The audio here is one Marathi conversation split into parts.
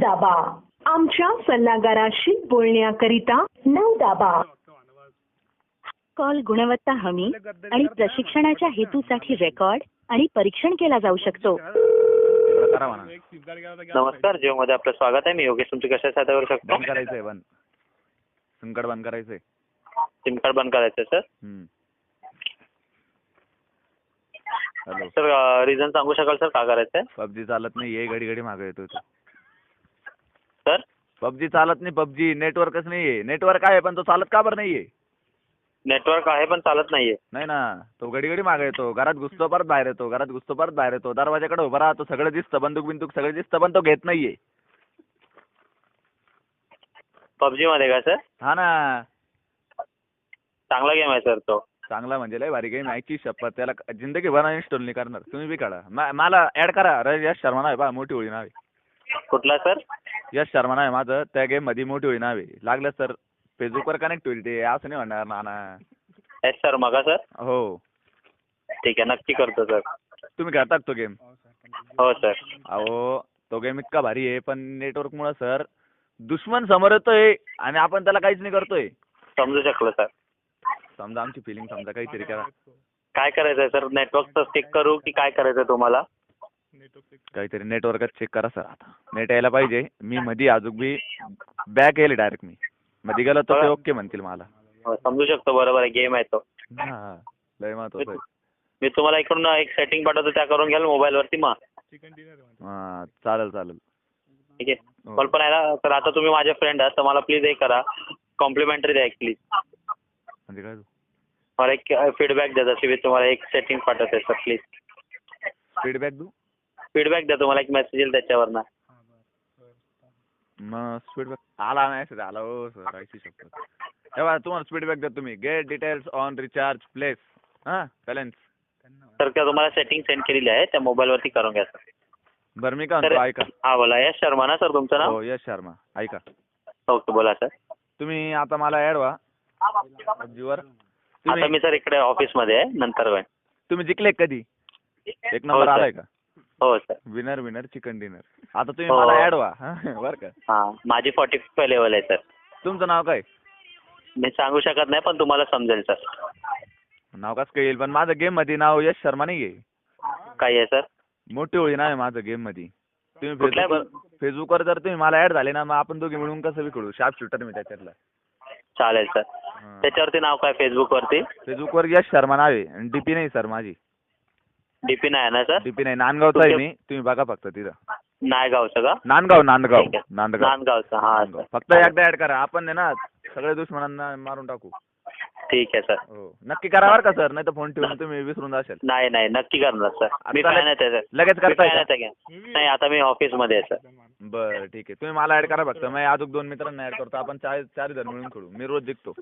दाबा. आमच्या सल्लागाराशी बोलण्याकरिता 9 दाबा. कॉल गुणवत्ता हमी आणि प्रशिक्षणाच्या हेतूसाठी रेकॉर्ड आणि परीक्षण केला जाऊ शकतो. नमस्कार, जिओ मध्ये आपलं स्वागत आहे. मी योगेश, तुमची कशा सहायता करू शकतो? बंद करायचंय, सिम कार्ड बंद करायचंय. सिम कार्ड बंद करायचं सर. हॅलो सर, रिझन सांगू शकाल सर का करायचंय? पबजी चालत नाही, ये घडी घडी मागे येतो सर पबजी चालत नाही. पबजी नेटवर्कच नाहीये. नेटवर्क आहे पण तो चालत का बरं नाहीये? नेटवर्क आहे पण चालत नाहीये. नाही ना, तो घडी घडी मागे येतो. घरात घुसतो परत बाहेर येतो, घरात घुसतो परत बाहेर येतो. दरवाजाकडे उभा राहतो, सगळं दिसतं, बंदूक बिंदूक सगळं दिसतं, पण तो घेत नाहीये. पबजी मध्ये का सर? हा ना, चांगला गेम आहे सर तो. चांगला म्हणजे लय भारी गेम आहे की शपथ. त्याला जिंदगी भर इन्स्टॉल नाही करणार. तुम्ही बी काढा, मला ऍड करा. यश शर्मा नाव आहे बा, मोठी होळी नाव आहे. कुठला सर? यश शर्मा नाव आहे माझं. त्या गेम मध्ये मोठी होळी नाव आहे. लागलं सर फेसबुकवर कनेक्ट होईल ते, असं नाही म्हणणार नाना. एस सर मगा सर. हो ठीक आहे, नक्की करतो सर. तुम्ही खेळतात तो गेम? हो सर. अहो तो गेम इतका भारी आहे, पण नेटवर्क मुळे सर दुश्मन समोर येतोय आणि आपण त्याला काहीच नाही करतोय. समजू शकलो सर. समजा आमची फिलिंग, समजा काहीतरी करा. काय करायचंय सर? नेटवर्कचं चेक करू की काय करायचंय तुम्हाला? काहीतरी नेटवर्कच चेक करा सर. आता नेट यायला पाहिजे. मी मध्ये अजून बी बॅक येईल डायरेक्ट. मी मध्ये गेलो तर ते ओके म्हणतील मला. समजू शकतो, बरोबर आहे, गेम आहे तो. हा लय महत्वाचं आहे. मी तुम्हाला इकडून एक सेटिंग पाठवतो, त्या करून घ्याल मोबाईल वरती मग. हा चालेल चालेल. ठीक आहे, कल्पना आहे ना तर. आता तुम्ही माझे फ्रेंड आहात तर मला प्लीज हे करा, कॉम्प्लिमेंटरी द्या एक प्लीज. म्हणजे काय मला एक फीडबॅक द्या. जशी मी तुम्हाला एक सेटिंग पाठवते सर, प्लीज फीडबॅक देऊ? फीडबॅक द्या. तुम्हाला एक मेसेज येईल त्याच्यावर ना. मग फीडबॅक आला नाही आला. हो सर ऐकू शकतो. तेव्हा तुम्हाला फीडबॅक द्या तुम्ही. Gate details on recharge place balance. Sir का तुम्हाला सेटिंग सेंड केलेली आहे, त्या मोबाईल वरती करून घ्या सर. बरं मी काय म्हणतो ऐका. हा बोला. यश शर्मा ना सर तुमचं नाव? हो यश शर्मा. ऐका, ओके बोला सर. तुम्ही आता मला ऍड व्हा पबजीवर. आता मी सर इकडे ऑफिस मध्ये आहे, नंतर होईल. तुम्ही जिंकले कधी? एक नंबर सर. आलाय का? हो सर. Winner chicken dinner. आता तुम्ही मला ऍड व्हा बरं का. हा, माझी 45 लेवल आहे सर. तुमचं नाव काय? मी सांगू शकत नाही, पण तुम्हाला समजेल सर. नाव कसं काय येईल? पण माझं गेम मध्ये नाव यश शर्मा नाही आहे. काय आहे सर? मोठी होळी नाव आहे माझं गेम मध्ये. तुम्ही फेसबुकवर जर तुम्ही मला ऍड झाले ना, मग आपण दोघे मिळून कसं बी खेळू. शार्प शूटर मी त्याच्यातला. चालेल सर. त्याच्यावरती नाव काय फेसबुक वरती? फेसबुकवर यश शर्मा नाव आहे. आणि डीपी नाही सर माझी. डीपी नाही ना सर? डीपी नाही. नांदगावचा आहे मी. तुम्ही बघा फक्त तिथं. नायगावचं का? नांदगावचा. हा. फक्त एकदा ऍड करा. आपण आहे ना सगळ्या दुश्मनांना मारून टाकू. ठीक आहे सर. हो नक्की करा बरं का सर, नाही तर फोन ठेवून तुम्ही विसरून जाशाल. नाही नक्की करणार सर. मी आता काय नाही त्याचं. लगेच करताय का? नाही, आता मी ऑफिस मध्ये आहे सर. बरं ठीक आहे. तुम्ही मला ऍड करा फक्त. मी अजून 2 मित्रांना ऍड करतो. आपण चार जण मिळून खेळू. मी रोज जिंकतो.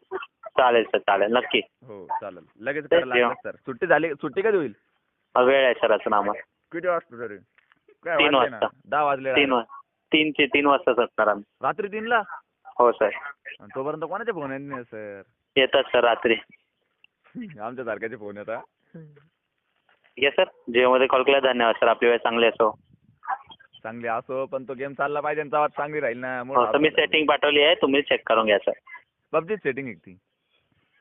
चालेल सर, चालेल नक्की. हो चालेल. लगेच करायला सर. सुट्टी झाली? सुट्टी कधी होईल? वेळ आहे सर असं नामा. किती वाजता तरी? 3 वाजता. 10 वाजले. 3 वाजताच असणार आम्ही. रात्री 3ला? हो सर. तोपर्यंत कोणाचे फोन येत नाही सर? येतात सर रात्री. आमच्या सारख्याचे फोन येतात. ठीक आहे सर. जिओ मध्ये कॉल केला, धन्यवाद सर. आपली वेळ चांगली असो. चांगली असो, पण तो गेम चालला पाहिजे. आवाज चांगली राहील ना. मी सेटिंग पाठवली आहे, तुम्ही चेक करून घ्या सर. पबजीच सेटिंग एक ती?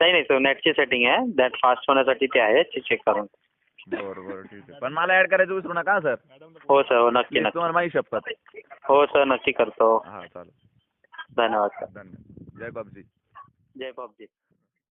नाही सर, नेटची सेटिंग आहे. दॅट फास्ट होण्यासाठी ते आहे, ते चेक करून. बरोबर ठीक आहे. पण मला ऍड करायचं विसरू नका सर. हो सर. हो नक्की नक्की. तुम्हाला माझी शपथ. हो सर, नक्की करतो. हा चालेल. धन्यवाद सर. धन्यवाद. जय पबजी. जय पबजी.